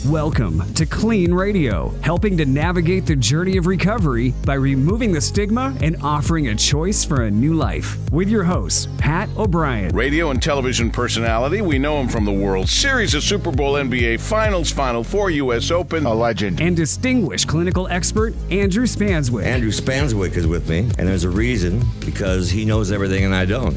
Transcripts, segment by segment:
Welcome to KLEAN Radio, helping to navigate the journey of recovery by removing the stigma and offering a choice for a new life. With your host, Pat O'Brien. Radio and television personality, we know him from the World Series, a Super Bowl, NBA Finals, Final Four, U.S. Open. A legend. And distinguished clinical expert, Andrew Spanswick. Andrew Spanswick is with me, and there's a reason, because he knows everything and I don't.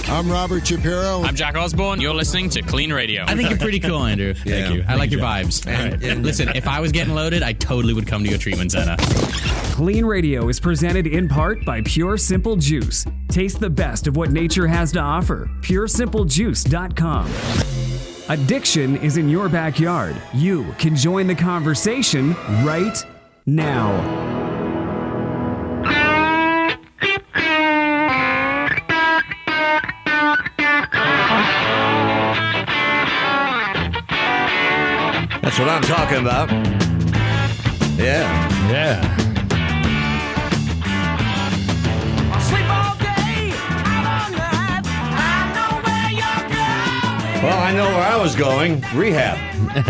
I'm Robert Shapiro. I'm Jack Osborne. You're listening to KLEAN Radio. I think you're pretty cool, Andrew. Yeah. Thank you. I like your vibes. And listen, if I was getting loaded, I totally would come to your treatment center. KLEAN Radio is presented in part by Pure Simple Juice. Taste the best of what nature has to offer. PureSimpleJuice.com. Addiction is in your backyard. You can join the conversation right now. That's what I'm talking about. Yeah. I'll sleep all day, out all night. I know where you're going. Well, I know where I was going. Rehab. 4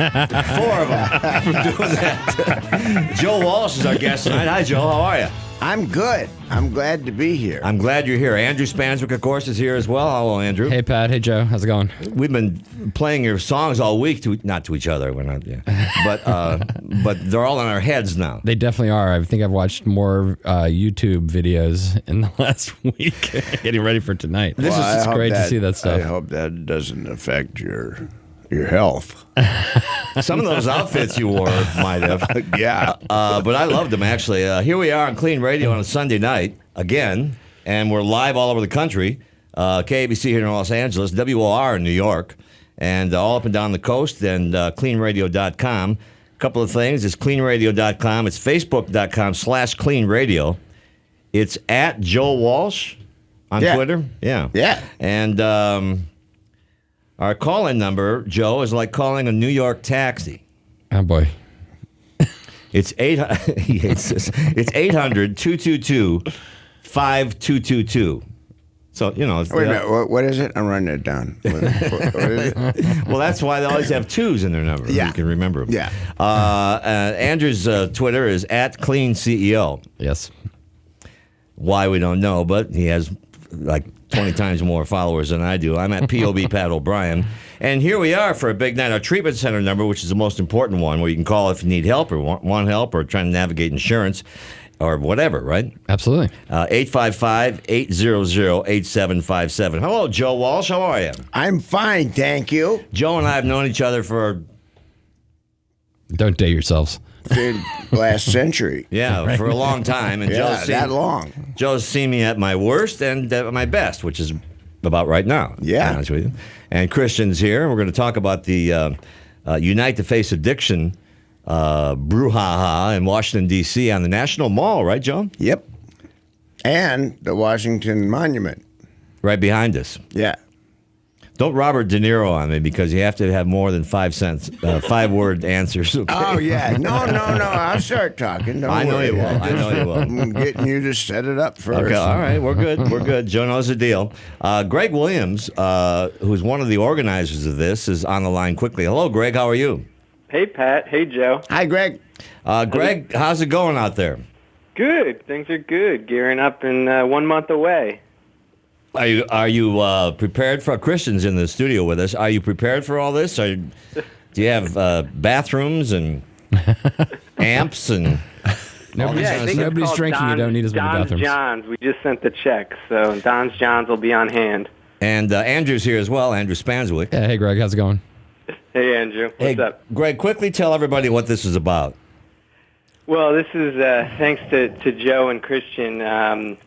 of them from doing that. Joe Walsh is our guest tonight. Hi, Joe. How are you? I'm good. I'm glad to be here. I'm glad you're here. Andrew Spanswick, of course, is here as well. Hello, Andrew. Hey, Pat. Hey, Joe. How's it going? We've been playing your songs all week, not to each other. We're not, but they're all in our heads now. They definitely are. I think I've watched more YouTube videos in the last week getting ready for tonight. It's great to see that stuff. I hope that doesn't affect your health. Some of those outfits you wore might have. Yeah. But I loved them, actually. Here we are on KLEAN Radio on a Sunday night, again, and we're live all over the country. KABC here in Los Angeles, WOR in New York, and all up and down the coast, and KLEANradio.com. A couple of things. It's KLEANradio.com. It's Facebook.com/KLEANradio. It's at Joe Walsh on Twitter. Yeah. Yeah. And our call-in number, Joe, is like calling a New York taxi. Oh, boy. It's 800-222-5222. So, you know. Wait a minute. What is it? I'm writing it down. What is it? Well, that's why they always have 2s in their number. Yeah. You can remember them. Yeah. Andrew's Twitter is at KLEANCEO. Yes. Why, we don't know, but he has like 20 times more followers than I do. I'm at POB Pat O'Brien. And here we are for a big night. Our treatment center number, which is the most important one, where you can call if you need help or want help or trying to navigate insurance or whatever, right? Absolutely. 855-800-8757. Hello, Joe Walsh. How are you? I'm fine, thank you. Joe and I have known each other for... Don't date yourselves. Last century. Yeah, for a long time. And Yeah, that long. Joe's seen me at my worst and at my best, which is about right now. Yeah. To be honest with you. And Christian's here. We're going to talk about the Unite to Face Addiction brouhaha in Washington, D.C. on the National Mall, right, Joe? Yep. And the Washington Monument. Right behind us. Yeah. Don't Robert De Niro on me, because you have to have more than 5-word answers. Okay? Oh, yeah. No. I'll start talking. Don't I know worry. you will. I know you will. I'm getting you to set it up first. Okay, all right. We're good. Joe knows the deal. Greg Williams, who's one of the organizers of this, is on the line quickly. Hello, Greg. How are you? Hey, Pat. Hey, Joe. Hi, Greg. Greg, how's it going out there? Good. Things are good. Gearing up in 1 month away. Are you prepared for Christian's in the studio with us? Are you prepared for all this? Do you have bathrooms and amps and? Nobody's drinking. You don't need as many bathrooms. John's. We just sent the check, so Don's John's will be on hand. And Andrew's here as well. Andrew Spanswick. Yeah, hey, Greg. How's it going? Hey, Andrew. What's up? Greg, quickly tell everybody what this is about. Well, this is thanks to Joe and Christian.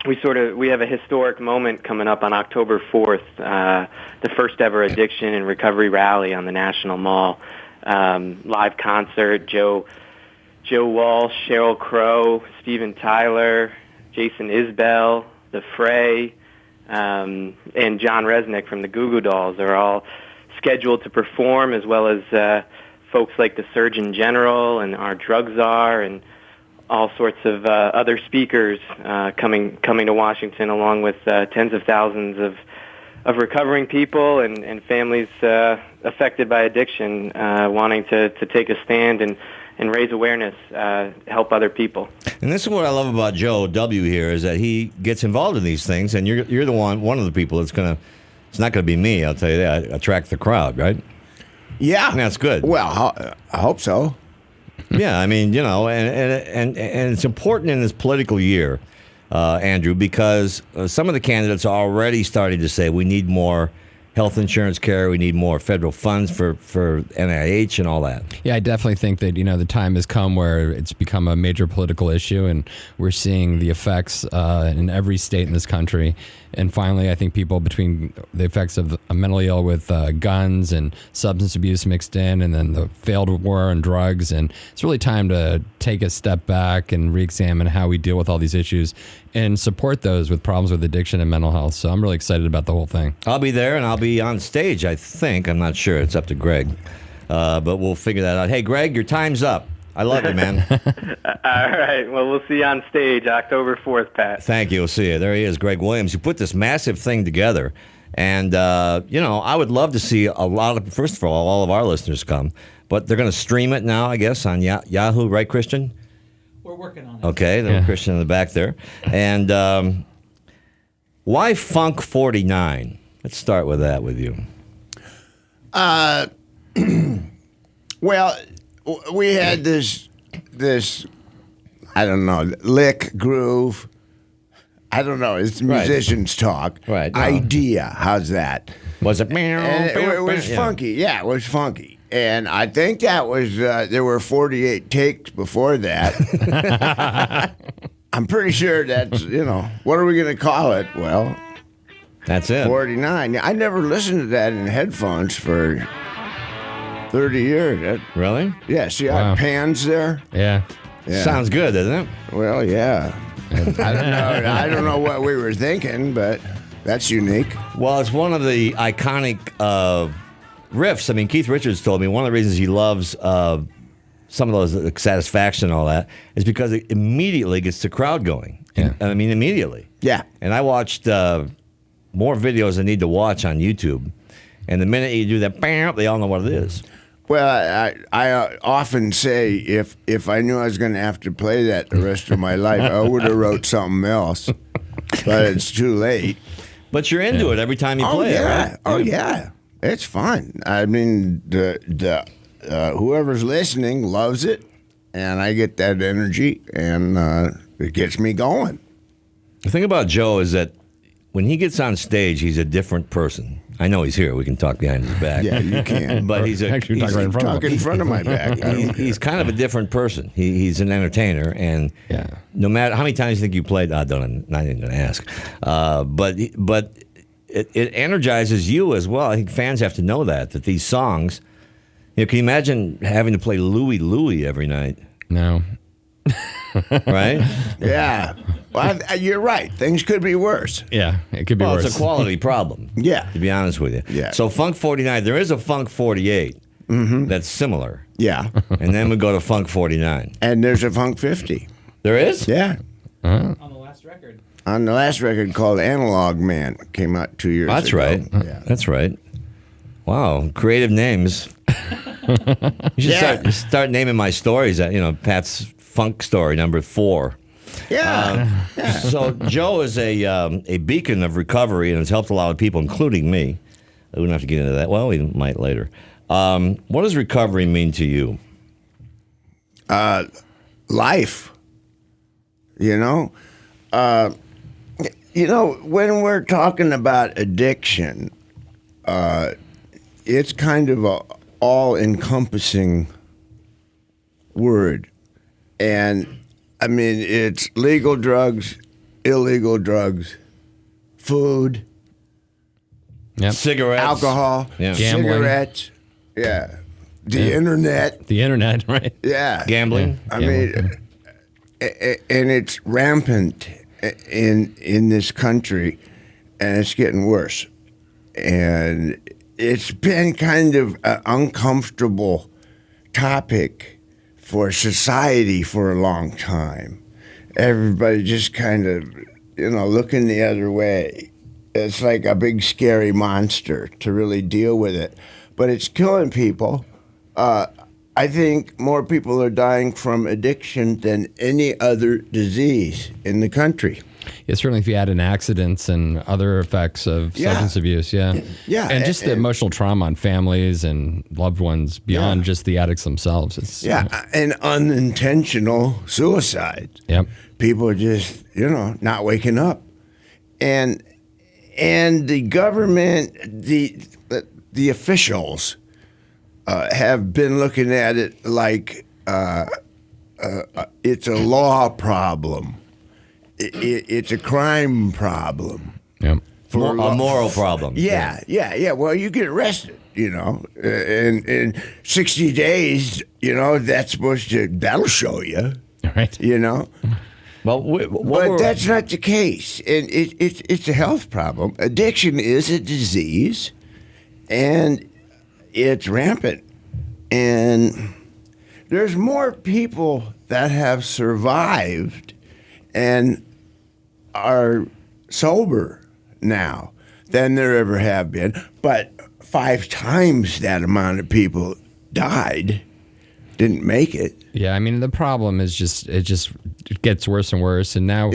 We have a historic moment coming up on October 4th, the first ever addiction and recovery rally on the National Mall. Live concert, Joe Walsh, Sheryl Crow, Steven Tyler, Jason Isbell, The Fray, and John Resnick from the Goo Goo Dolls are all scheduled to perform, as well as folks like the Surgeon General and our drug czar and all sorts of other speakers coming to Washington, along with tens of thousands recovering people and families affected by addiction, wanting to take a stand and raise awareness, help other people. And this is what I love about Joe W. here is that he gets involved in these things, and you're the one of the people that's gonna. It's not gonna be me, I'll tell you that. Attract the crowd, right? Yeah, and that's good. Well, I hope so. Yeah, I mean, and it's important in this political year, Andrew, because some of the candidates are already starting to say we need more health insurance care, we need more federal funds for NIH and all that. Yeah, I definitely think that, the time has come where it's become a major political issue, and we're seeing the effects in every state in this country. And finally, I think people, between the effects of mentally ill with guns and substance abuse mixed in, and then the failed war on drugs, and it's really time to take a step back and re-examine how we deal with all these issues and support those with problems with addiction and mental health. So I'm really excited about the whole thing. I'll be there, and I'll be on stage, I think. I'm not sure. It's up to Greg. But we'll figure that out. Hey, Greg, your time's up. I love you, man. All right. Well, we'll see you on stage October 4th, Pat. Thank you. We'll see you. There he is, Greg Williams. You put this massive thing together. And, I would love to see first of all of our listeners come. But they're going to stream it now, I guess, on Yahoo, right, Christian? We're working on it. Okay, there's Christian in the back there. And why Funk 49? Let's start with that with you. Well, we had this I don't know, lick, groove. I don't know. It's musicians talk. Right. No. Idea. How's that? Was it? It was funky. Yeah, it was funky. And I think that was, there were 48 takes before that. I'm pretty sure that's, what are we going to call it? Well, that's it. 49. I never listened to that in headphones for 30 years. Really? Yeah, see how it pans there? Yeah. Sounds good, doesn't it? Well, yeah. I don't know what we were thinking, but that's unique. Well, it's one of the iconic riffs. I mean, Keith Richards told me one of the reasons he loves some of those Satisfaction and all that is because it immediately gets the crowd going. Yeah. I mean, immediately. Yeah. And I watched more videos I need to watch on YouTube. And the minute you do that, bam, they all know what it is. Well, I often say if I knew I was going to have to play that the rest of my life, I would have wrote something else. But it's too late. But you're into it every time you play it, right? Oh, yeah. It's fun. I mean, the whoever's listening loves it, and I get that energy, and it gets me going. The thing about Joe is that when he gets on stage, he's a different person. I know he's here. We can talk behind his back. Yeah, you can. But he's actually talk right in front of him. In front of my back. He's kind of a different person. He's an entertainer, and no matter how many times you think you played, not even going to ask. But it energizes you as well. I think fans have to know that these songs. Can you imagine having to play Louie Louie every night? No. Right? Yeah. Well, you're right. Things could be worse. Yeah, it could be worse. It's a quality problem. Yeah. To be honest with you. Yeah. So Funk 49, there is a Funk 48 that's similar. Yeah. And then we go to Funk 49. And there's a Funk 50. There is? Yeah. On the last record. On the last record called Analog Man. Came out 2 years ago. That's right. Yeah. That's right. Wow. Creative names. You should start naming my stories. Pat's Funk story number 4. Yeah. So Joe is a beacon of recovery and has helped a lot of people, including me. We don't have to get into that. Well, we might later. What does recovery mean to you? Life. When we're talking about addiction, it's kind of a all-encompassing word. And, I mean, it's legal drugs, illegal drugs, food, cigarettes, alcohol, cigarettes, the internet. The internet, right? Yeah. Gambling. I mean, and it's rampant in this country, and it's getting worse. And it's been kind of an uncomfortable topic for society for a long time. Everybody just kind of, looking the other way. It's like a big scary monster to really deal with it, but it's killing people. I think more people are dying from addiction than any other disease in the country. Yeah, certainly if you add in accidents and other effects of substance abuse, yeah. And just the emotional trauma on families and loved ones beyond just the addicts themselves. It's, and unintentional suicide. Yep. People are just, not waking up. And the government, the officials have been looking at it like it's a law problem. It's a crime problem. Yep. A moral problem. Yeah. Well, you get arrested, in 60 days, that'll show you. Right. Well, but that's not the case. And it's a health problem. Addiction is a disease, and it's rampant. And there's more people that have survived and are sober now than there ever have been. But 5 times that amount of people died, didn't make it. Yeah, I mean, the problem is it gets worse and worse. And now,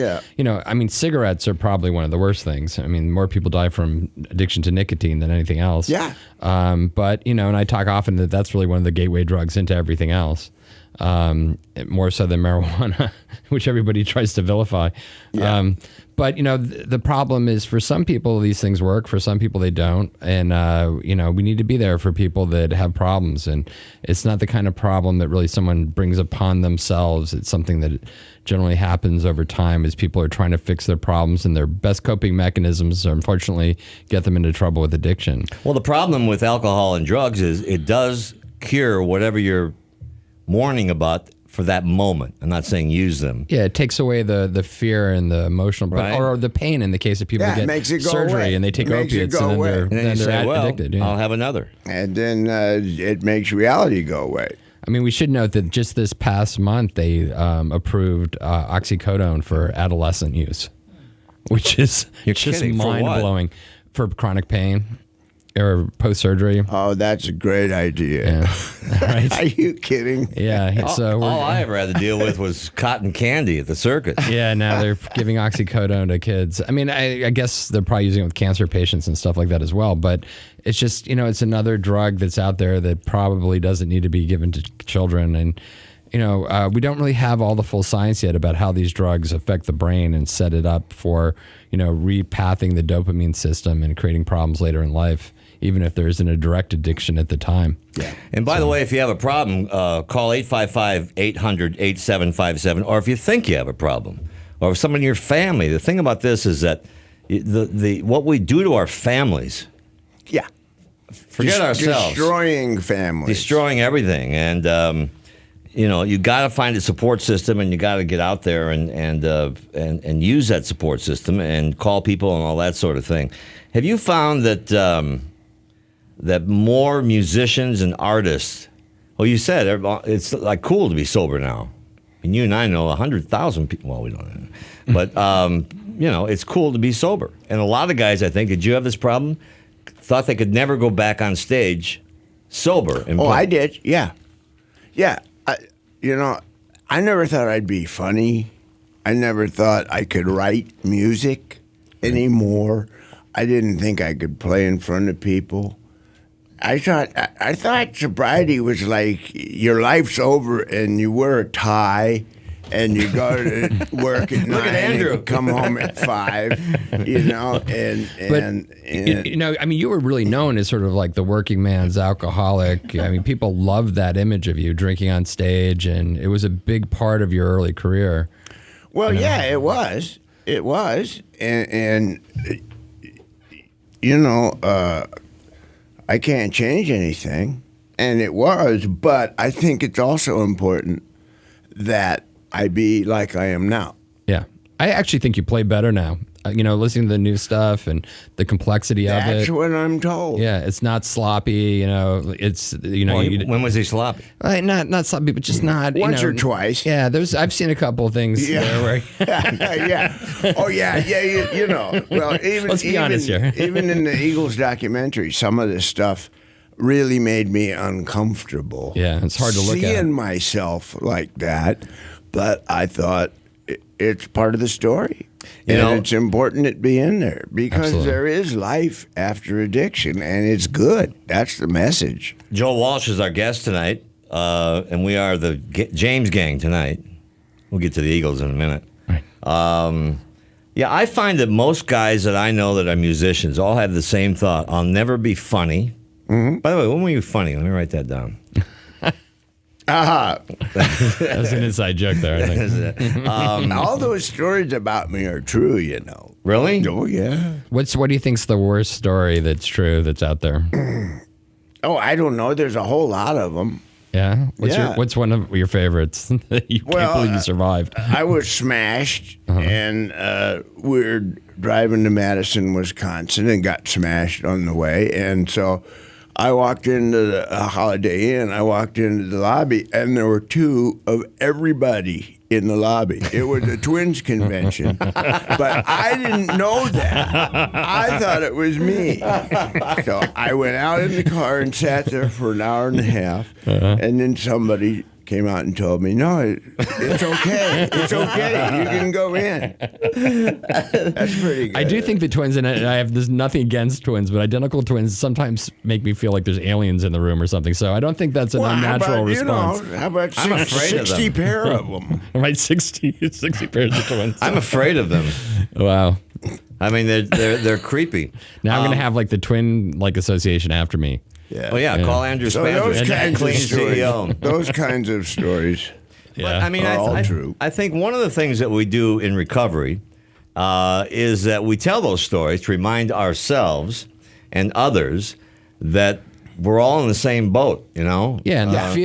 cigarettes are probably one of the worst things. I mean, more people die from addiction to nicotine than anything else. Yeah. But, and I talk often that that's really one of the gateway drugs into everything else. More so than marijuana, which everybody tries to vilify. Yeah. But, the problem is for some people, these things work. For some people, they don't. And, we need to be there for people that have problems. And it's not the kind of problem that really someone brings upon themselves. It's something that generally happens over time as people are trying to fix their problems. And their best coping mechanisms are, unfortunately, get them into trouble with addiction. Well, the problem with alcohol and drugs is it does cure whatever you're mourning about for that moment. I'm not saying use them. Yeah, it takes away the fear and the emotional, or the pain in the case of people who get surgery and they take opiates and then they're addicted. Yeah. I'll have another. And then it makes reality go away. I mean, we should note that just this past month they approved oxycodone for adolescent use, which is just mind-blowing for chronic pain. Or post-surgery. Oh, that's a great idea. Yeah. Right? Are you kidding? Yeah. All I ever had to deal with was cotton candy at the circus. Yeah, now they're giving oxycodone to kids. I mean, I guess they're probably using it with cancer patients and stuff like that as well. But it's just, it's another drug that's out there that probably doesn't need to be given to children. And, we don't really have all the full science yet about how these drugs affect the brain and set it up for, repathing the dopamine system and creating problems later in life, even if there isn't a direct addiction at the time. Yeah. And by the way, if you have a problem, call 855-800-8757, or if you think you have a problem, or if someone in your family. The thing about this is that what we do to our families. Yeah. Forget ourselves. Destroying families. Destroying everything. And, you got to find a support system, and you got to get out there and use that support system and call people and all that sort of thing. Have you found that that more musicians and artists? Well, you said it's like cool to be sober now. And you and I know 100,000 people. Well, we don't know, but it's cool to be sober. And a lot of guys, I think, did you have this problem? Thought they could never go back on stage sober. And I did. Yeah. I never thought I'd be funny. I never thought I could write music anymore. I didn't think I could play in front of people. I thought sobriety was like your life's over and you wear a tie and you go to work at 9 and come home at 5, I mean, you were really known as sort of like the working man's alcoholic. I mean, people loved that image of you drinking on stage, and it was a big part of your early career. Well, yeah, it was. It was. And I can't change anything, and it was, but I think it's also important that I be like I am now. Yeah. I actually think you play better now. listening to the new stuff and the complexity of it. That's what I'm told. Yeah, it's not sloppy. It's when was he sloppy? Not sloppy, but just not Once or twice. Yeah, I've seen a couple of things there where. Yeah. Oh yeah. Well, Let's be honest here. Even in the Eagles documentary, some of this stuff really made me uncomfortable. Yeah, it's hard to look at. Seeing myself like that, but I thought it's part of the story. It's important it be in there because Absolutely. there is life after addiction, and it's good. That's the message. Joe Walsh is our guest tonight, and we are the James Gang tonight. We'll get to the Eagles in a minute. Right. Yeah, I find that most guys that I know that are musicians all have the same thought. I'll never be funny. Mm-hmm. By the way, when were you funny? Let me write that down. That's an inside joke there, I think. All those stories about me are true, Really? Oh, yeah. What do you think's the worst story that's true that's out there? Oh, I don't know. There's a whole lot of them. Yeah? Yeah. What's one of your favorites that you can't believe you survived? I was smashed, and we were driving to Madison, Wisconsin, and got smashed on the way. And so I walked into the Holiday Inn. I walked into the lobby, and there were two of everybody in the lobby. It was a Twins convention, but I didn't know that. I thought it was me. So I went out in the car and sat there for an hour and a half, and then somebody came out and told me, no, it's okay. It's okay. You can go in. That's pretty good. I do think the twins, and there's nothing against twins, but identical twins sometimes make me feel like there's aliens in the room or something. So I don't think that's an unnatural response. How about I'm afraid of 60 them. pair of them? Right, 60 pairs of twins. I'm afraid of them. Wow. I mean, they're creepy. Now I'm going to have like the twin association after me. Yeah. Oh, yeah. Call Andrew So Spanswick, those kinds Clean of stories, CEO. those kinds of stories. Yeah. But, I mean, are all true. I think one of the things that we do in recovery is that we tell those stories to remind ourselves and others that we're all in the same boat, Yeah,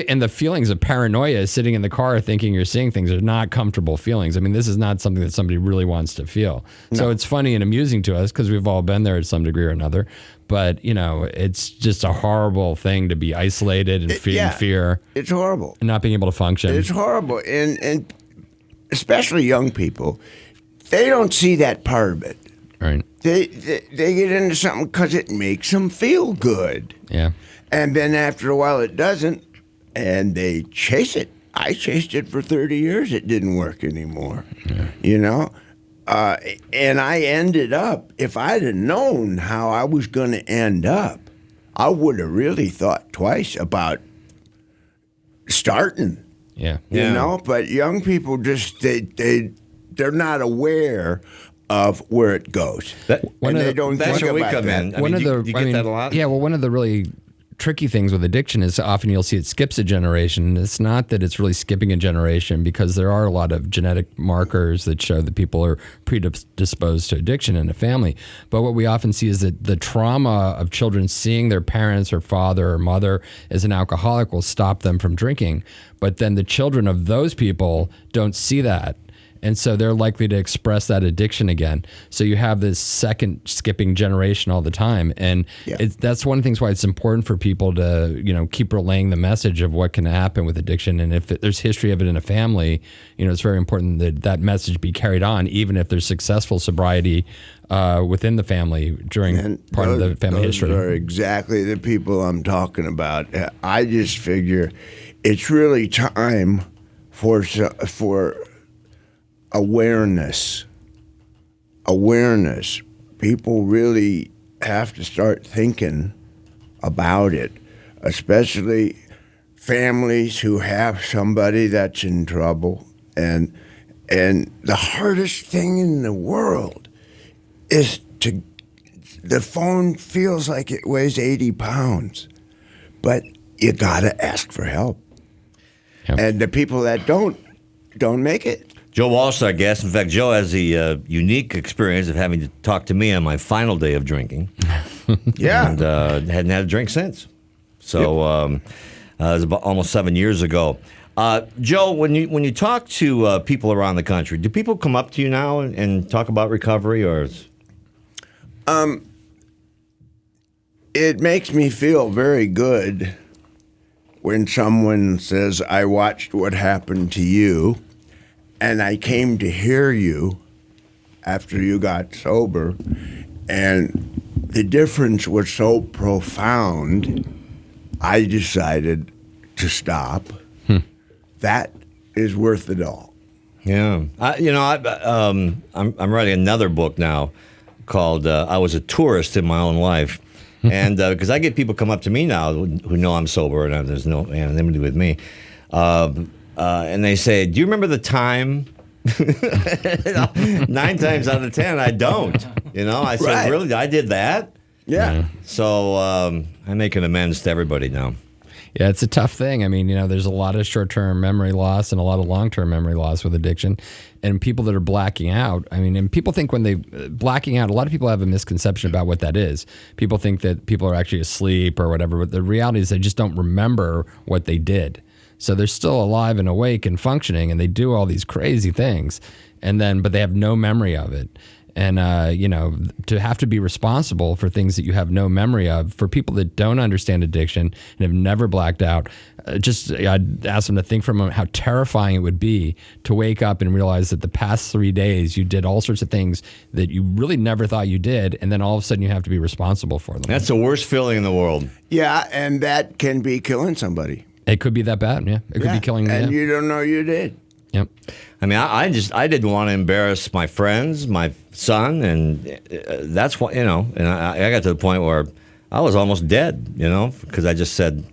and the feelings of paranoia sitting in the car thinking you're seeing things are not comfortable feelings. I mean, this is not something that somebody really wants to feel. No. So it's funny and amusing to us because we've all been there to some degree or another. But, it's just a horrible thing to be isolated and feeling fear. It's horrible. And not being able to function. It's horrible. And especially young people, they don't see that part of it. Right. They get into something because it makes them feel good. Yeah. And then after a while it doesn't, and they chase it. I chased it for 30 years. It didn't work anymore, and I ended up, if I'd have known how I was going to end up, I would have really thought twice about starting. Yeah. But young people just, they're not aware of where it goes. That's think where we about come that. in. I mean, you get that a lot? Yeah, well, one of the really tricky things with addiction is often you'll see it skips a generation. It's not that it's really skipping a generation because there are a lot of genetic markers that show that people are predisposed to addiction in a family. But what we often see is that the trauma of children seeing their parents or father or mother as an alcoholic will stop them from drinking. But then the children of those people don't see that. And so they're likely to express that addiction again. So you have this second skipping generation all the time. And that's one of the things why it's important for people to, keep relaying the message of what can happen with addiction. And if there's history of it in a family, it's very important that that message be carried on, even if there's successful sobriety within the family during of the family history. Those are exactly the people I'm talking about. I just figure it's really time for awareness. People really have to start thinking about it, especially families who have somebody that's in trouble. And the hardest thing in the world is the phone feels like it weighs 80 pounds, but you gotta ask for help. Yep. And the people that don't make it. Joe Walsh, our guest. In fact, Joe has the unique experience of having to talk to me on my final day of drinking. Yeah. And hadn't had a drink since. So it was about almost 7 years ago. Joe, when you talk to people around the country, do people come up to you now and talk about recovery, or? It makes me feel very good when someone says, I watched what happened to you, and I came to hear you after you got sober, and the difference was so profound, I decided to stop. That is worth it all. Yeah. I'm writing another book now called I Was a Tourist in My Own Life. And because I get people come up to me now who know I'm sober and there's no anonymity with me. And they say, do you remember the time? 9 times out of 10, I don't. I said, Right. Really? I did that? Yeah. So I'm making amends to everybody now. Yeah, it's a tough thing. I mean, there's a lot of short-term memory loss and a lot of long-term memory loss with addiction. And people that are blacking out, and people think when they blacking out, a lot of people have a misconception about what that is. People think that people are actually asleep or whatever, but the reality is they just don't remember what they did. So they're still alive and awake and functioning, and they do all these crazy things, but they have no memory of it. And, to have to be responsible for things that you have no memory of, for people that don't understand addiction and have never blacked out, I'd ask them to think for a moment how terrifying it would be to wake up and realize that the past 3 days you did all sorts of things that you really never thought you did, and then all of a sudden you have to be responsible for them. That's the worst feeling in the world. Yeah, and that can be killing somebody. It could be that bad, yeah. It could be killing them. And you don't know you did. Yep. I mean, I didn't want to embarrass my friends, my son, and that's what, and I got to the point where I was almost dead, because I just said,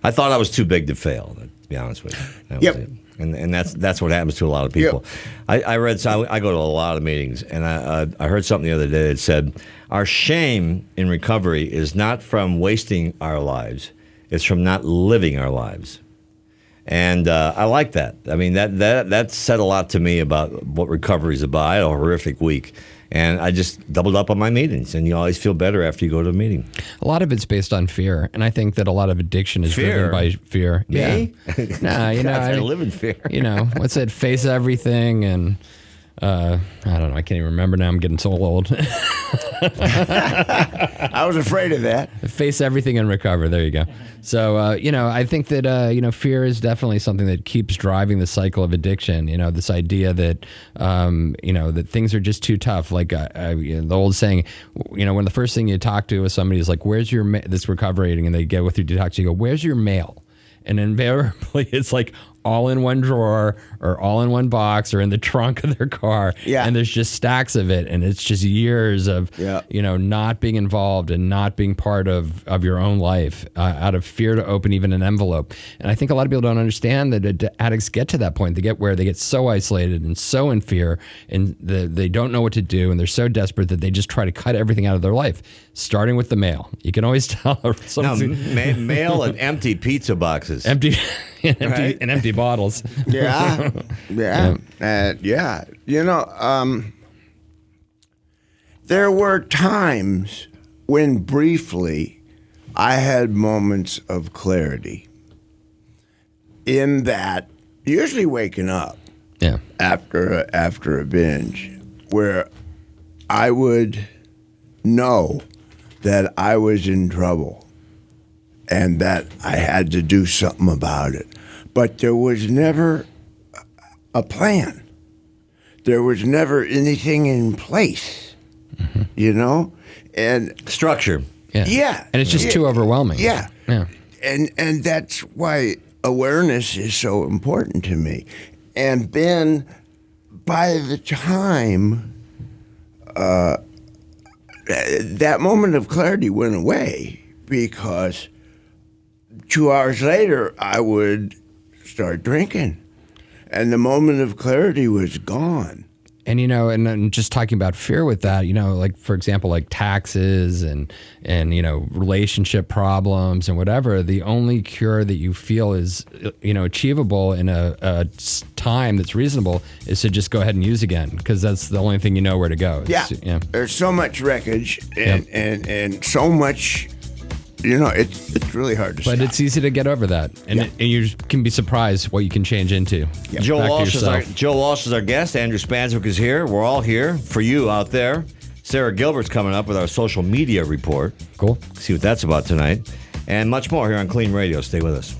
I thought I was too big to fail, to be honest with you. That was it. And that's what happens to a lot of people. Yep. I read, so I go to a lot of meetings, and I heard something the other day that said, our shame in recovery is not from wasting our lives, it's from not living our lives. And I like that. I mean, that said a lot to me about what recovery is about. I had a horrific week, and I just doubled up on my meetings. And you always feel better after you go to a meeting. A lot of it's based on fear, and I think that a lot of addiction is driven by fear. Me? Yeah. Nah, I live in fear. What's it? Face everything, and I don't know. I can't even remember now. I'm getting so old. I was afraid of that. Face everything and recover. There you go. So, I think that, fear is definitely something that keeps driving the cycle of addiction. This idea that, that things are just too tough. Like the old saying, when the first thing you talk to with somebody is like, where's your, this recoverating, and they get with you to talk to you, go, where's your mail? And invariably it's like all in one drawer or all in one box or in the trunk of their car. Yeah. And there's just stacks of it. And it's just years of, not being involved and not being part of your own life out of fear to open even an envelope. And I think a lot of people don't understand that addicts get to that point. They get where they get so isolated and so in fear, and they don't know what to do. And they're so desperate that they just try to cut everything out of their life, starting with the mail. You can always tell. Mail and empty pizza boxes. Empty bottles. Yeah. There were times when briefly I had moments of clarity in that, usually waking up after a binge, where I would know that I was in trouble and that I had to do something about it. But there was never a plan. There was never anything in place, and structure. Yeah. And it's just too overwhelming. Yeah. And that's why awareness is so important to me. And then by the time that moment of clarity went away, because 2 hours later I would start drinking, and the moment of clarity was gone. And and then just talking about fear with that, like for example, like taxes and relationship problems and whatever, the only cure that you feel is achievable in a time that's reasonable is to just go ahead and use again, because that's the only thing you know where to go. There's so much wreckage and so much it's really hard to But stop. it's easy to get over that, and, and you can be surprised what you can change into. Yeah. Joe Back to Walsh yourself. is our guest. Andrew Spanswick is here. We're all here for you out there. Sarah Gilbert's coming up with our social media report. Cool. See what that's about tonight. And much more here on Clean Radio. Stay with us.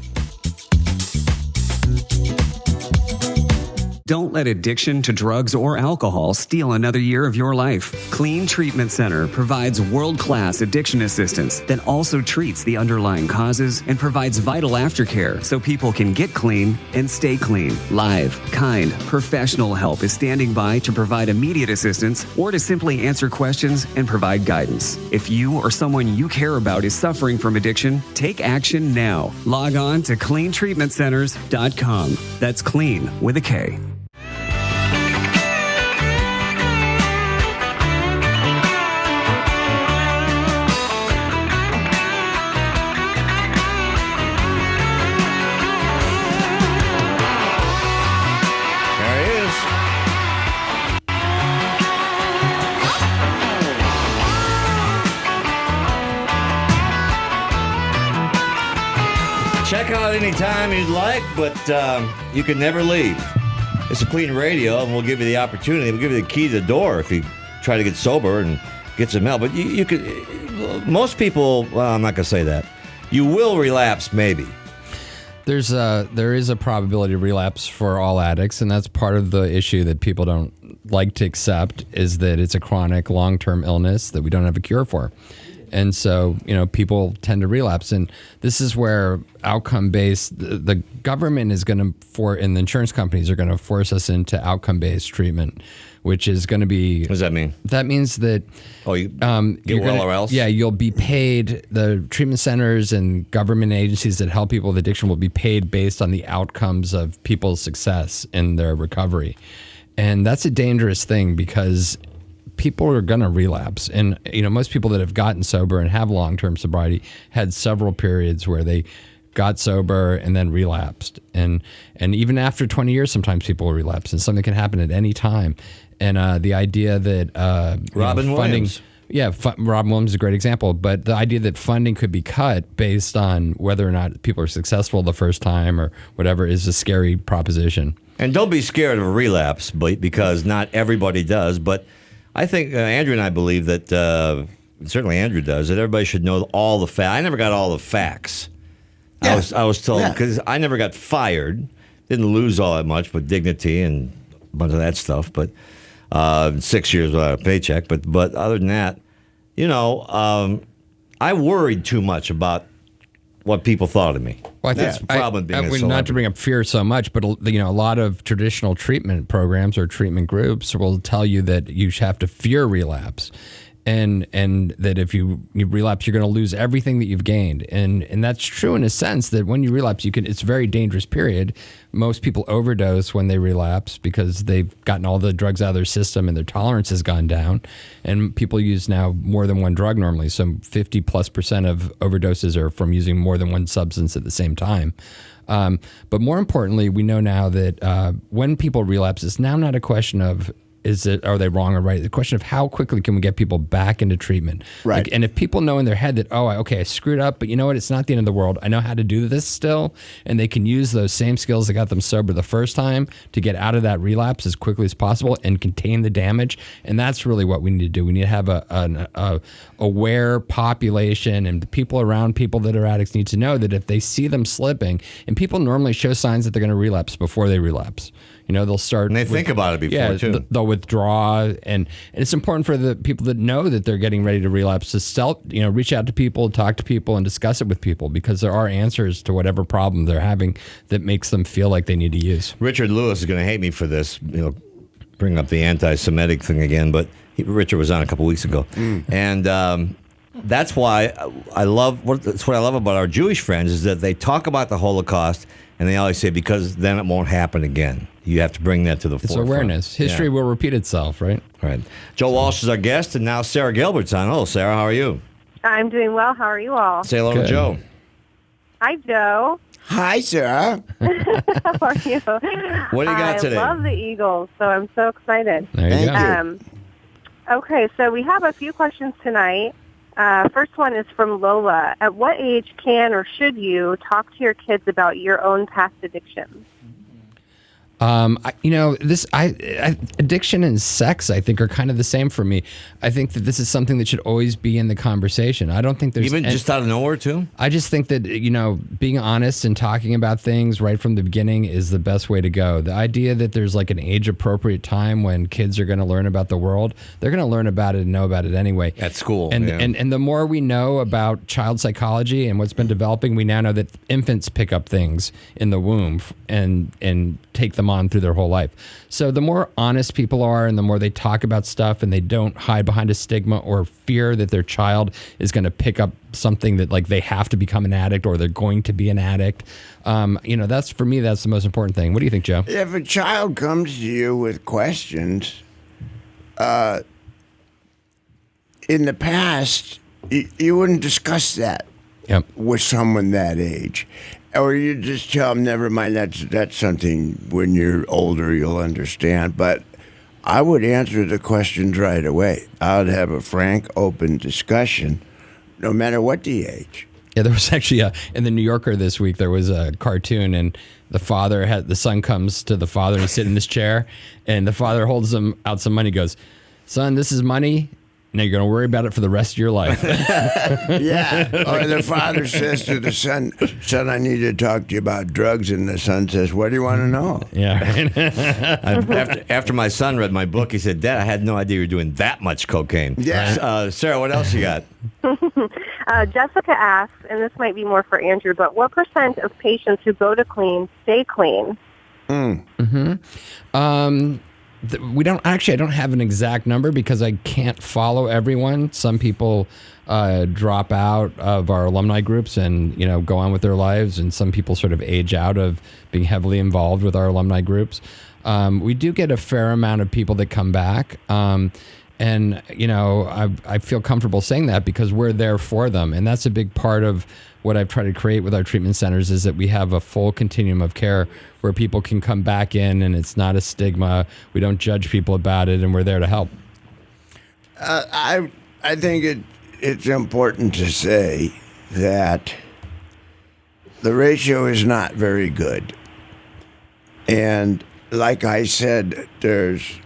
Don't let addiction to drugs or alcohol steal another year of your life. KLEAN Treatment Center provides world-class addiction assistance that also treats the underlying causes and provides vital aftercare so people can get clean and stay clean. Live, kind, professional help is standing by to provide immediate assistance or to simply answer questions and provide guidance. If you or someone you care about is suffering from addiction, take action now. Log on to cleantreatmentcenters.com. That's clean with a K. Check out anytime you'd like, but you can never leave. It's a Clean Radio, and we'll give you the opportunity. We'll give you the key to the door if you try to get sober and get some help. But you could. Most people. Well, I'm not going to say that. You will relapse, maybe. There is a probability of relapse for all addicts, and that's part of the issue that people don't like to accept, is that it's a chronic, long-term illness that we don't have a cure for. And so, people tend to relapse. And this is where outcome-based, the government is going to, and the insurance companies are going to force us into outcome-based treatment, which is going to be... What does that mean? That means that... Oh, you get well or else? Yeah, you'll be paid. The treatment centers and government agencies that help people with addiction will be paid based on the outcomes of people's success in their recovery. And that's a dangerous thing because people are going to relapse. And, most people that have gotten sober and have long-term sobriety had several periods where they got sober and then relapsed. And even after 20 years, sometimes people will relapse, and something can happen at any time. And the idea that Robin Williams. Yeah, Robin Williams is a great example. But the idea that funding could be cut based on whether or not people are successful the first time or whatever is a scary proposition. And don't be scared of a relapse, because not everybody does. But I think Andrew and I believe that, certainly Andrew does, that everybody should know all the facts. I never got all the facts. Yeah. I was told, because I never got fired. Didn't lose all that much, but dignity and a bunch of that stuff. But 6 years without a paycheck. But other than that, I worried too much about what people thought of me. Well, I think that's the problem being a not to celebrity. bring up fear so much, but a lot of traditional treatment programs or treatment groups will tell you that you have to fear relapse, and that if you relapse, you're going to lose everything that you've gained, and that's true in a sense that when you relapse, it's a very dangerous period. Most people overdose when they relapse because they've gotten all the drugs out of their system and their tolerance has gone down, and people use now more than one drug normally. So 50+% of overdoses are from using more than one substance at the same time. But more importantly, we know now that when people relapse, it's now not a question of are they wrong or right? The question of how quickly can we get people back into treatment? Right. And if people know in their head that, I screwed up, but you know what? It's not the end of the world. I know how to do this still. And they can use those same skills that got them sober the first time to get out of that relapse as quickly as possible and contain the damage. And that's really what we need to do. We need to have a aware population, and the people around people that are addicts need to know that if they see them slipping, and people normally show signs that they're going to relapse before they relapse. They'll start... And they think about it before, too. They'll withdraw. And it's important for the people that know that they're getting ready to relapse to reach out to people, talk to people, and discuss it with people, because there are answers to whatever problem they're having that makes them feel like they need to use. Richard Lewis is going to hate me for this, bring up the anti-Semitic thing again, but Richard was on a couple weeks ago. And that's why that's what I love about our Jewish friends, is that they talk about the Holocaust, and they always say, because then it won't happen again. You have to bring that to the forefront. It's awareness. History will repeat itself, right? Right. Joe Walsh is our guest, and now Sarah Gilbert's on. Hello, Sarah. How are you? I'm doing well. How are you all? Say hello to Joe. Hi, Joe. Hi, Sarah. How are you? What do you got today? I love the Eagles, so I'm so excited. There you go. Okay, so we have a few questions tonight. First one is from Lola. At what age can or should you talk to your kids about your own past addictions? Addiction and sex, I think, are kind of the same for me. I think that this is something that should always be in the conversation. I don't think there's just out of nowhere too. I just think that being honest and talking about things right from the beginning is the best way to go. The idea that there's like an age appropriate time when kids are going to learn about the world, they're going to learn about it and know about it anyway at school. And the more we know about child psychology and what's been developing, we now know that infants pick up things in the womb and take them on through their whole life. So the more honest people are and the more they talk about stuff and they don't hide behind a stigma or fear that their child is going to pick up something that like they have to become an addict or they're going to be an addict. That's for me, that's the most important thing. What do you think, Joe? If a child comes to you with questions, in the past, you wouldn't discuss that with someone that age. Or you just tell them, never mind, that's something when you're older you'll understand. But I would answer the questions right away. I would have a frank, open discussion, no matter what the age. Yeah, there was actually in the New Yorker this week, there was a cartoon, and the son comes to the father and he's sitting in this chair, and the father holds him out some money, goes, "Son, this is money. Now you're going to worry about it for the rest of your life." Yeah. Or the father says to the son, "Son, I need to talk to you about drugs." And the son says, "What do you want to know?" Yeah. After my son read my book, he said, "Dad, I had no idea you were doing that much cocaine." Yeah. Sarah, what else you got? Jessica asks, and this might be more for Andrew, but what % of patients who go to KLEAN stay clean? I don't have an exact number because I can't follow everyone. Some people drop out of our alumni groups and, go on with their lives. And some people sort of age out of being heavily involved with our alumni groups. We do get a fair amount of people that come back. I feel comfortable saying that because we're there for them. And that's a big part of what I've tried to create with our treatment centers is that we have a full continuum of care where people can come back in and it's not a stigma. We don't judge people about it and we're there to help. I think it's important to say that the ratio is not very good. And like I said, there's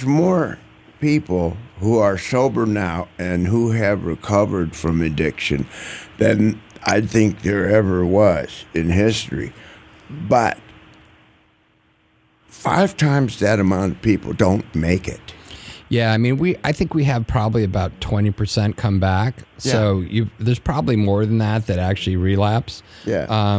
more people who are sober now and who have recovered from addiction than I think there ever was in history. But 5 times that amount of people don't make it. Yeah, I mean, I think we have probably about 20% come back. So there's probably more than that actually relapse. Yeah.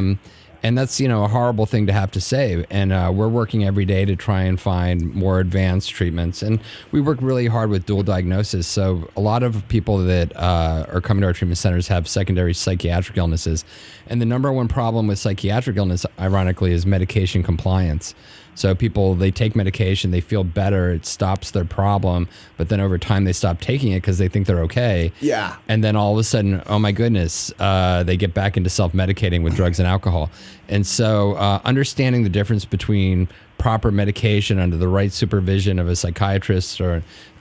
And that's, a horrible thing to have to say. And we're working every day to try and find more advanced treatments. And we work really hard with dual diagnosis. So a lot of people that are coming to our treatment centers have secondary psychiatric illnesses. And the number one problem with psychiatric illness, ironically, is medication compliance. So people, they take medication, they feel better, it stops their problem, but then over time they stop taking it because they think they're okay. Yeah. And then all of a sudden, oh my goodness, they get back into self-medicating with drugs and alcohol. And so understanding the difference between proper medication under the right supervision of a psychiatrist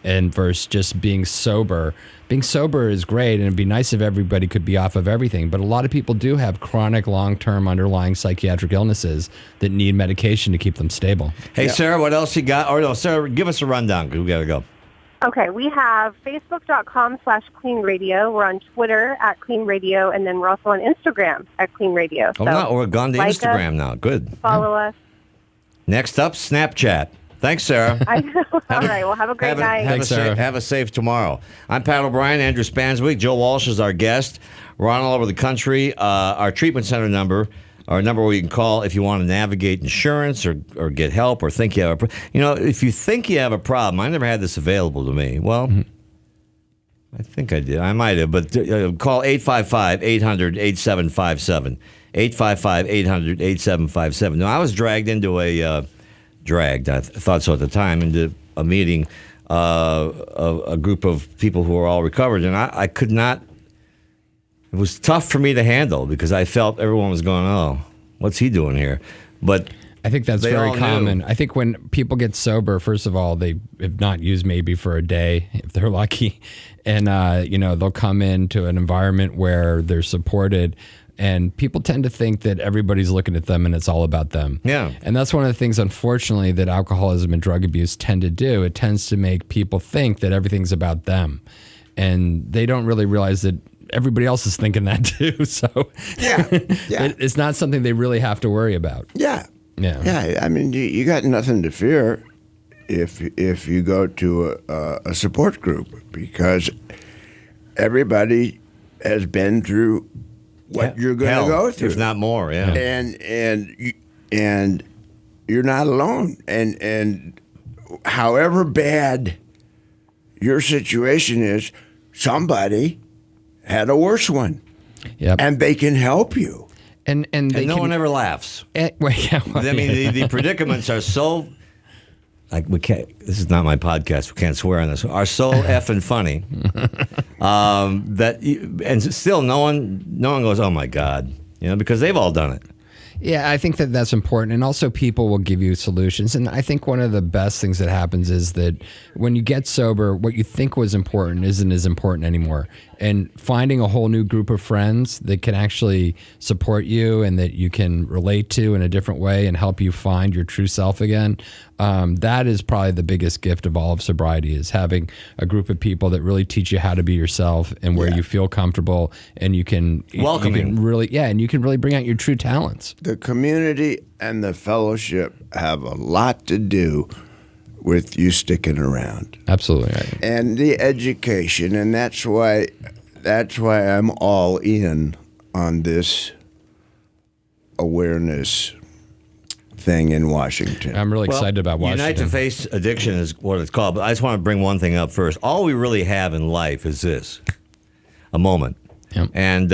and versus just being sober. Being sober is great, and it'd be nice if everybody could be off of everything. But a lot of people do have chronic, long-term underlying psychiatric illnesses that need medication to keep them stable. Hey, Sarah, what else you got? Or no, Sarah, give us a rundown because we got to go. Okay, we have Facebook.com/KLEAN Radio. We're on Twitter @KLEAN Radio, and then we're also on Instagram @KLEAN Radio. Oh, no, we're gone to Instagram now. Good. Follow us. Next up, Snapchat. Thanks, Sarah. I know. All right. Well, have a great night. Thanks, Sarah. Have a safe tomorrow. I'm Pat O'Brien. Andrew Spanswick. Joe Walsh is our guest. We're on all over the country. Our treatment center number, our number where you can call if you want to navigate insurance or get help or think you have a if you think you have a problem. I never had this available to me. Well, I think I did. I might have. But call 855-800-8757. 855-800-8757. Now, I was dragged into I thought so at the time, into a meeting, a group of people who were all recovered, and I could not. It was tough for me to handle because I felt everyone was going, "Oh, what's he doing here?" But I think that's very common. I think when people get sober, first of all, they have not used maybe for a day, if they're lucky. and they'll come into an environment where they're supported. And people tend to think that everybody's looking at them and it's all about them. Yeah. And that's one of the things, unfortunately, that alcoholism and drug abuse tend to do. It tends to make people think that everything's about them. And they don't really realize that everybody else is thinking that too. So it's not something they really have to worry about. Yeah. I mean, you got nothing to fear if you go to a support group, because everybody has been through what you're going to go through, if not more. Yeah, and you're not alone. And however bad your situation is, somebody had a worse one. Yep. And they can help you. And no one ever laughs. I mean, the predicaments are so, like, we can't, this is not my podcast, we can't swear on this, are so effing funny and still no one goes, oh my God, because they've all done it. Yeah, I think that that's important. And also people will give you solutions. And I think one of the best things that happens is that when you get sober, what you think was important isn't as important anymore. And finding a whole new group of friends that can actually support you and that you can relate to in a different way and help you find your true self again, that is probably the biggest gift of all of sobriety, is having a group of people that really teach you how to be yourself and where you feel comfortable and you can welcoming. And you can really bring out your true talents. The community and the fellowship have a lot to do with you sticking around. Absolutely right. And the education, and that's why I'm all in on this awareness thing in Washington. I'm really excited about Washington. Unite to Face Addiction is what it's called, but I just want to bring one thing up first. All we really have in life is this, a moment. Yep. And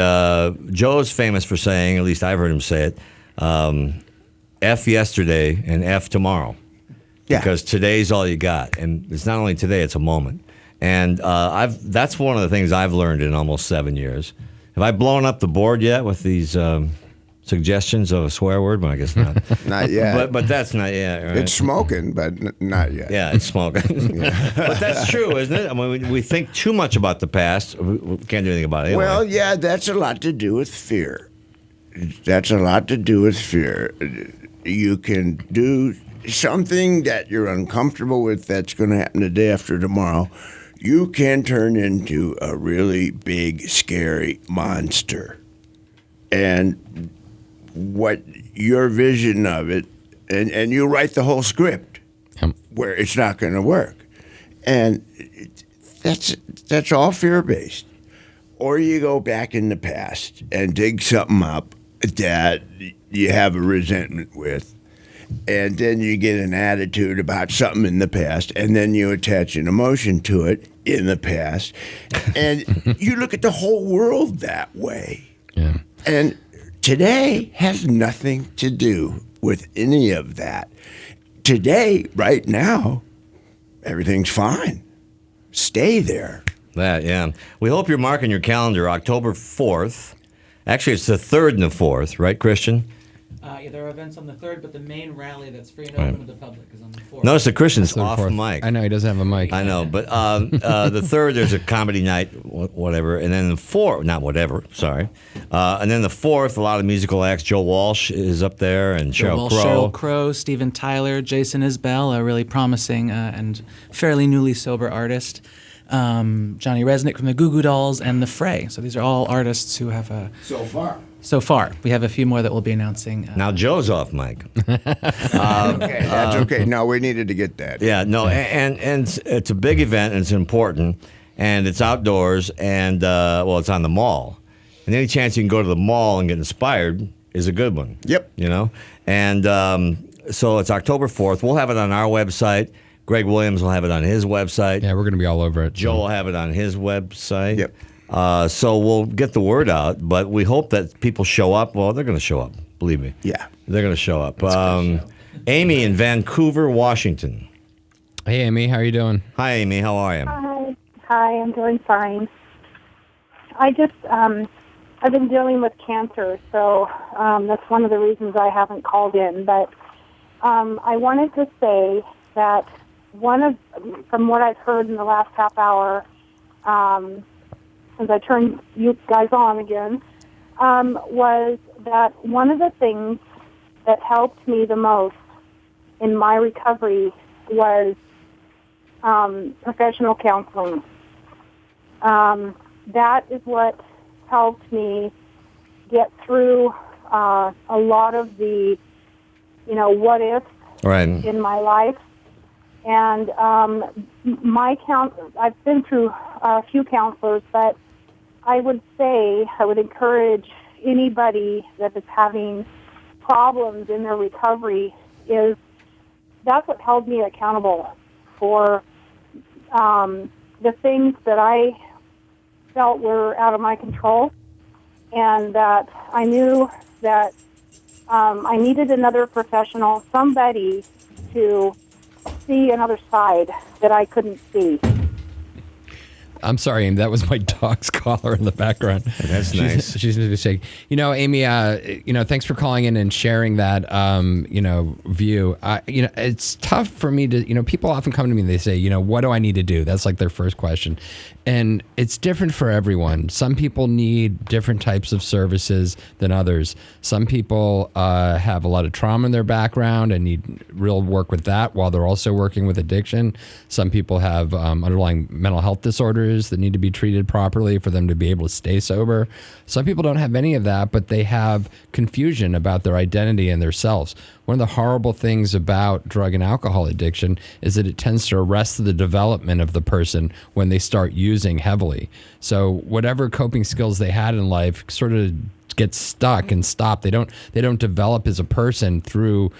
Joe's famous for saying, at least I've heard him say it, F yesterday and F tomorrow. Yeah. Because today's all you got. And it's not only today, it's a moment. And that's one of the things I've learned in almost 7 years. Have I blown up the board yet with these suggestions of a swear word? Well, I guess not. Not yet. But that's not yet, right? It's smoking, but not yet. Yeah, it's smoking. But that's true, isn't it? I mean, we think too much about the past. We can't do anything about it anyway. Well, yeah, that's a lot to do with fear. That's a lot to do with fear. You can do something that you're uncomfortable with that's going to happen the day after tomorrow. You can turn into a really big, scary monster. And what your vision of it, and you write the whole script where it's not going to work. And that's all fear-based. Or you go back in the past and dig something up that you have a resentment with, and then you get an attitude about something in the past, and then you attach an emotion to it in the past, and you look at the whole world that way. Yeah. And today has nothing to do with any of that. Today, right now, everything's fine. Stay there. That, yeah. We hope you're marking your calendar October 4th. Actually, it's the 3rd and the 4th, right, Christian? Yeah, there are events on the 3rd, but the main rally that's free and open to the public is on the 4th. Notice that Christian's off Fourth. mic. I know he doesn't have a mic. I know, but the 3rd, there's a comedy night, whatever. And then the 4th, not whatever, sorry. And then the 4th, a lot of musical acts. Joe Walsh is up there, and Sheryl Crow. Sheryl Crow, Steven Tyler, Jason Isbell, a really promising and fairly newly sober artist. Johnny Resnick from the Goo Goo Dolls, and The Fray. So these are all artists who have a... So far. We have a few more that we'll be announcing. Now Joe's off mic. Okay, that's okay. No, we needed to get that. Yeah, no, and it's a big event, and it's important, and it's outdoors, and, it's on the mall. And any chance you can go to the mall and get inspired is a good one. Yep. And so it's October 4th. We'll have it on our website. Greg Williams will have it on his website. Yeah, we're going to be all over it. Joe will have it on his website. Yep. So we'll get the word out, but we hope that people show up. Well, they're going to show up. Believe me. Yeah. They're going to show up. Amy in Vancouver, Washington. Hey, Amy, how are you doing? Hi, Amy. How are you? Hi, I'm doing fine. I just, I've been dealing with cancer, so that's one of the reasons I haven't called in. But I wanted to say that from what I've heard in the last half hour, since I turned you guys on again, was that one of the things that helped me the most in my recovery was professional counseling. That is what helped me get through a lot of the, what ifs in my life. And I've been through a few counselors, but I would encourage anybody that is having problems in their recovery that's what held me accountable for the things that I felt were out of my control, and that I knew that I needed another professional, somebody to see another side that I couldn't see. I'm sorry, Amy. That was my dog's collar in the background. That's nice. She's saying, Amy, thanks for calling in and sharing that, view. It's tough for me to, people often come to me and they say, what do I need to do? That's like their first question. And it's different for everyone. Some people need different types of services than others. Some people have a lot of trauma in their background and need real work with that while they're also working with addiction. Some people have underlying mental health disorders that need to be treated properly for them to be able to stay sober. Some people don't have any of that, but they have confusion about their identity and their selves. One of the horrible things about drug and alcohol addiction is that it tends to arrest the development of the person when they start using heavily. So whatever coping skills they had in life sort of get stuck and stop. They don't develop as a person through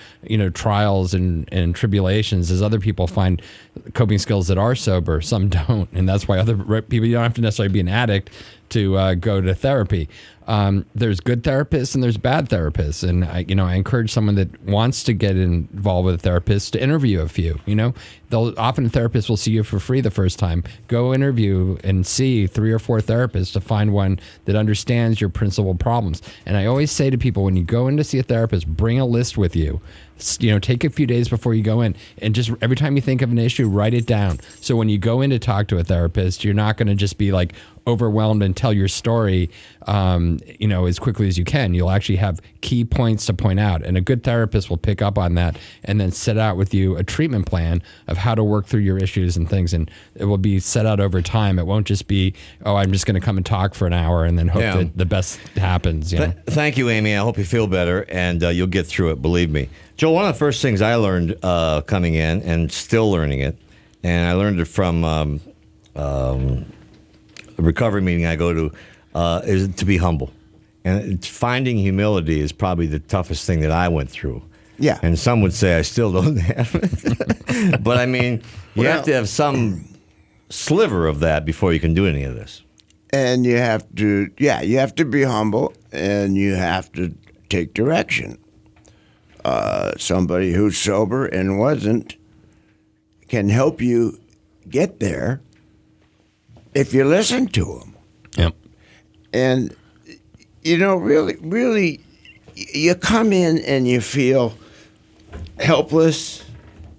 trials and tribulations as other people find coping skills that are sober. Some don't, and that's why other people, you don't have to necessarily be an addict to go to therapy. There's good therapists and there's bad therapists, and I encourage someone that wants to get involved with a therapist to interview a few. Often a therapist will see you for free the first time. Go interview and see 3 or 4 therapists to find one that understands your principal problems. And I always say to people, when you go in to see a therapist, bring a list with you. Take a few days before you go in, and just every time you think of an issue, write it down. So when you go in to talk to a therapist, you're not going to just be like overwhelmed and tell your story, as quickly as you can. You'll actually have key points to point out, and a good therapist will pick up on that and then set out with you a treatment plan of how to work through your issues and things. And it will be set out over time. It won't just be, I'm just going to come and talk for an hour and then hope that the best happens. Thank you, Amy. I hope you feel better, and you'll get through it, believe me. Joe, one of the first things I learned coming in, and still learning it, and I learned it from a recovery meeting I go to, is to be humble. And finding humility is probably the toughest thing that I went through. Yeah. And some would say I still don't have it. But I mean, you have to have some sliver of that before you can do any of this. And you have to be humble, and you have to take direction. Somebody who's sober and wasn't can help you get there if you listen to them. Yep. And, really, you come in and you feel helpless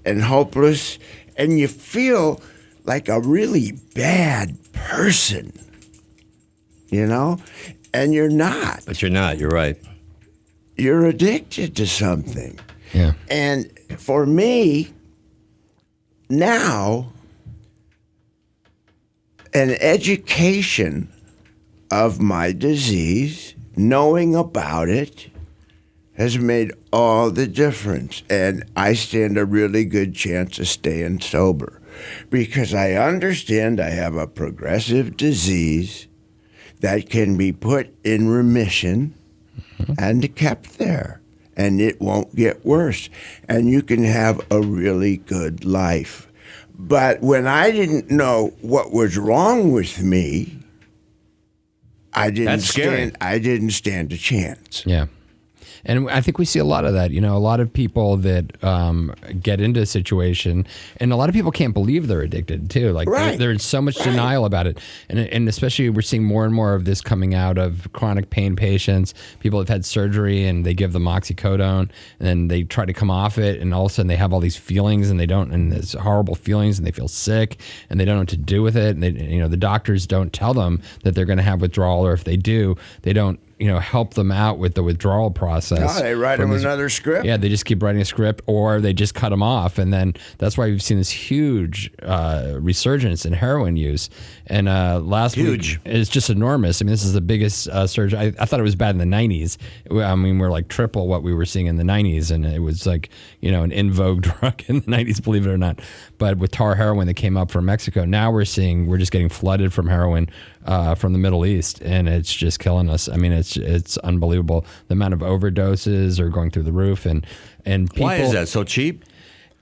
and hopeless, and you feel like a really bad person, and you're not. But you're not, you're right. You're addicted to something. Yeah. And for me, now, an education of my disease, knowing about it, has made all the difference. And I stand a really good chance of staying sober because I understand I have a progressive disease that can be put in remission and kept there, and it won't get worse, and you can have a really good life. But when I didn't know what was wrong with me, I didn't stand a chance. Yeah. And I think we see a lot of that. A lot of people that get into a situation, and a lot of people can't believe they're addicted too. Like they're in so much denial about it, and especially we're seeing more and more of this coming out of chronic pain patients. People have had surgery and they give them oxycodone, and then they try to come off it, and all of a sudden they have all these feelings, and there's horrible feelings, and they feel sick, and they don't know what to do with it. And the doctors don't tell them that they're going to have withdrawal, or if they do, they don't help them out with the withdrawal process. No, they write them another script. Yeah, they just keep writing a script, or they just cut them off, and then that's why we've seen this huge resurgence in heroin use. And last week is just enormous. I mean, this is the biggest surge. I thought it was bad in the 90s. I mean, we're like triple what we were seeing in the 90s, and it was like an in vogue drug in the 90s, believe it or not. But with tar heroin that came up from Mexico, now we're just getting flooded from heroin from the Middle East, and it's just killing us. I mean, it's unbelievable. The amount of overdoses are going through the roof, and people. Why is that so cheap?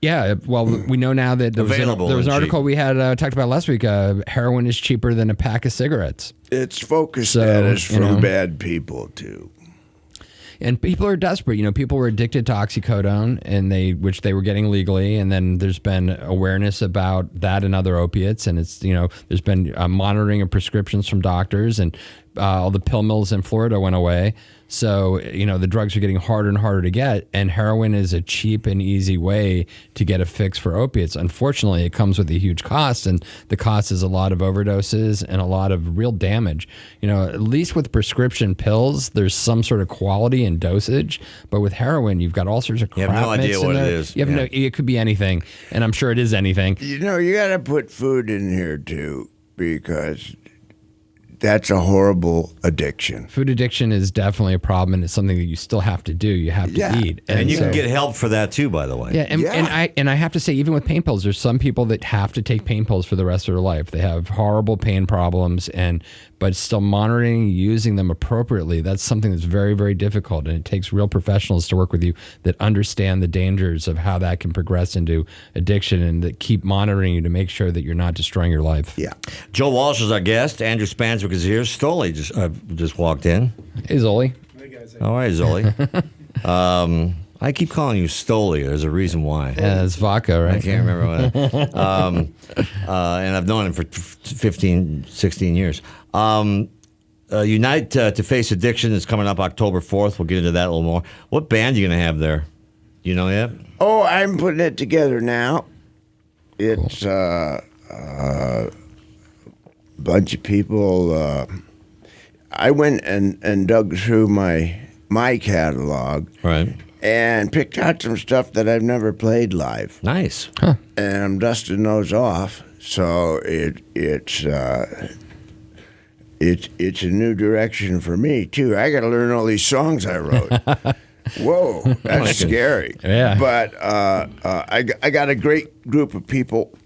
Yeah, well, we know now that there was an article we had talked about last week. Heroin is cheaper than a pack of cigarettes. It's focus status from bad people too. And people are desperate. People were addicted to oxycodone, which they were getting legally, and then there's been awareness about that and other opiates, and it's there's been monitoring of prescriptions from doctors, and all the pill mills in Florida went away. So, the drugs are getting harder and harder to get, and heroin is a cheap and easy way to get a fix for opiates. Unfortunately, it comes with a huge cost, and the cost is a lot of overdoses and a lot of real damage. At least with prescription pills, there's some sort of quality and dosage, but with heroin, you've got all sorts of crap. You have no idea what it is. You have it could be anything, and I'm sure it is anything. You got to put food in here too, because that's a horrible addiction. Food addiction is definitely a problem, and it's something that you still have to do. You have to eat, and you can get help for that too, by the way. Yeah, and I have to say, even with pain pills, there's some people that have to take pain pills for the rest of their life. They have horrible pain problems, but still monitoring, using them appropriately, that's something that's very, very difficult, and it takes real professionals to work with you that understand the dangers of how that can progress into addiction, and that keep monitoring you to make sure that you're not destroying your life. Yeah. Joe Walsh is our guest. Andrew Spanswick is here. Stoli just walked in. Hey, Zoli. All right, Zoli. I keep calling you Stoli. There's a reason why. Yeah, it's vodka, right? I can't remember what. And I've known him for 15, 16 years. Unite to Face Addiction is coming up October 4th. We'll get into that a little more. What band are you going to have there? Do you know yet? Oh, I'm putting it together now. It's a bunch of people. I went and dug through my catalog. Right. And picked out some stuff that I've never played live. Nice. Huh. And I'm dusting those off. So it's a new direction for me too. I got to learn all these songs I wrote. Whoa, that's scary. Yeah. But I got a great group of people,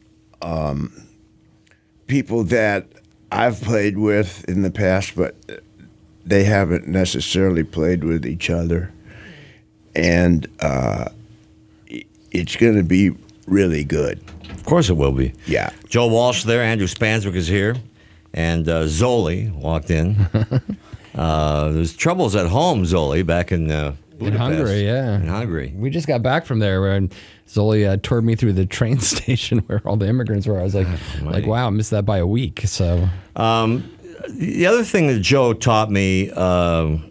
people that I've played with in the past, but they haven't necessarily played with each other. And it's going to be really good. Of course it will be. Yeah. Joe Walsh there. Andrew Spanswick is here. And Zoli walked in. There's troubles at home, Zoli, back in Budapest. In Hungary, yeah. In Hungary. We just got back from there, and Zoli toured me through the train station where all the immigrants were. I was like, wow, I missed that by a week. So, the other thing that Joe taught me, by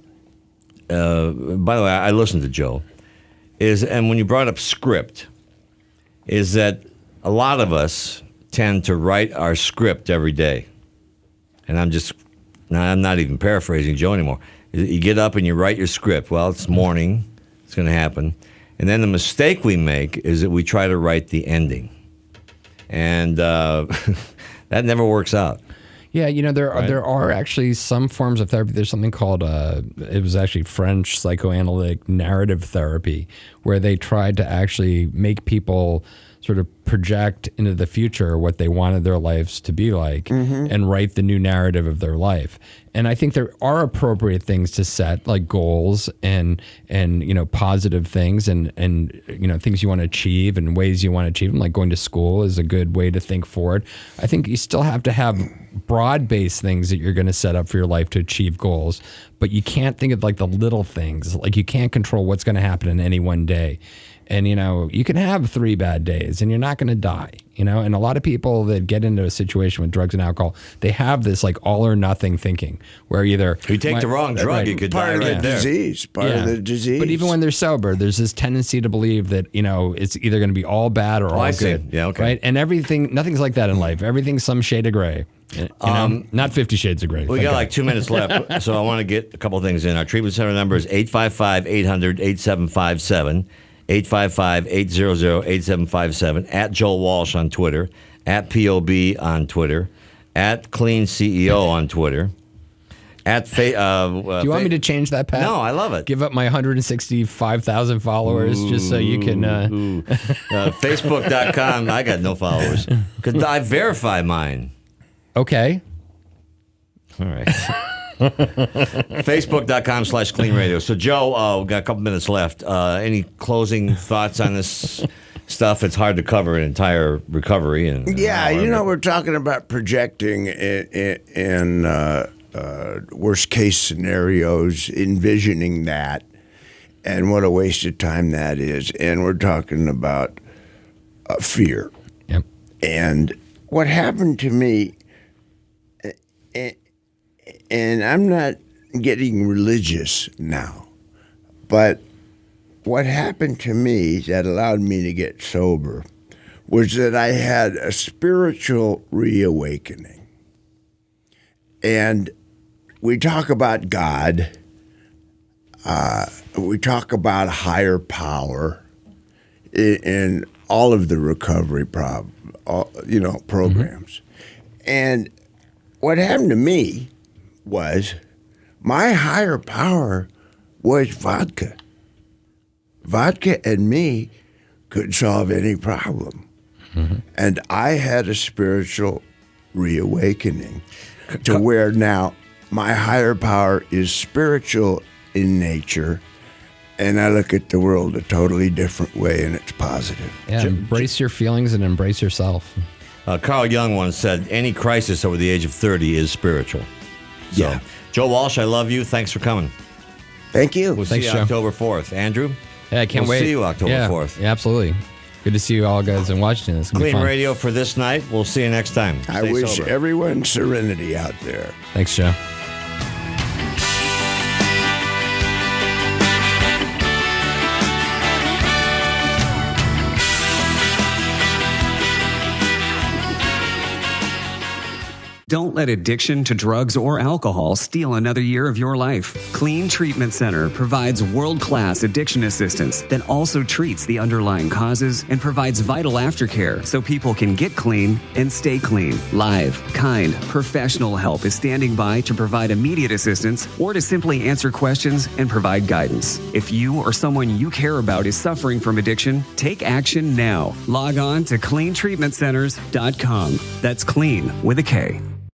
the way, I listened to Joe, and when you brought up script, is that a lot of us tend to write our script every day. And I'm not even paraphrasing Joe anymore. You get up and you write your script. Well, it's morning. It's going to happen. And then the mistake we make is that we try to write the ending. And that never works out. Yeah, there are actually some forms of therapy. There's something called, it was actually French psychoanalytic narrative therapy, where they tried to actually make people sort of project into the future what they wanted their lives to be like and write the new narrative of their life. And I think there are appropriate things to set, like goals and positive things and things you want to achieve and ways you want to achieve them, like going to school is a good way to think forward. I think you still have to have broad-based things that you're going to set up for your life to achieve goals, but you can't think of like the little things. Like you can't control what's going to happen in any one day. And, you can have 3 bad days and you're not going to die, and a lot of people that get into a situation with drugs and alcohol, they have this like all or nothing thinking where either if you take the wrong drug, you could die right there. Part of the disease. But even when they're sober, there's this tendency to believe that, it's either going to be all bad or all good. Yeah, okay. Right? And nothing's like that in life. Everything's some shade of gray. Not 50 Shades of Gray. We got like 2 minutes left, so I want to get a couple of things in. Our treatment center number is 855-800-8757. 855-800-8757, at Joe Walsh on Twitter, at POB on Twitter, at Clean CEO on Twitter, at do you want me to change that, Pat? No, I love it. Give up my 165,000 followers just so you can... Facebook.com, I got no followers, because I verify mine. Okay. All right. Facebook.com/Clean Radio. So, Joe, we've got a couple minutes left. Any closing thoughts on this stuff? It's hard to cover an entire recovery. We're talking about projecting in worst case scenarios, envisioning that, and what a waste of time that is. And we're talking about fear. Yep. And what happened to me. And I'm not getting religious now, but what happened to me that allowed me to get sober was that I had a spiritual reawakening. And we talk about God, we talk about higher power in all of the recovery programs. And what happened to me was my higher power was vodka. Vodka and me could solve any problem. And I had a spiritual reawakening to where now my higher power is spiritual in nature, and I look at the world a totally different way, and it's positive. Yeah, embrace your feelings and embrace yourself. Carl Jung once said, any crisis over the age of 30 is spiritual. So, Yeah. Joe Walsh, I love you. Thanks for coming. Thank you. We'll Thanks, see you Joe. October 4th. Andrew? Yeah, I can't wait. We'll see you October 4th. Yeah, absolutely. Good to see you all guys in Washington. It's gonna be Clean fun. Radio for this night. We'll see you next time. I Stay wish sober. everyone serenity out there. Thanks, Joe. Don't let addiction to drugs or alcohol steal another year of your life. KLEAN Treatment Center provides world-class addiction assistance that also treats the underlying causes and provides vital aftercare so people can get clean and stay clean. Live, kind, professional help is standing by to provide immediate assistance or to simply answer questions and provide guidance. If you or someone you care about is suffering from addiction, take action now. Log on to cleantreatmentcenters.com. That's clean with a K.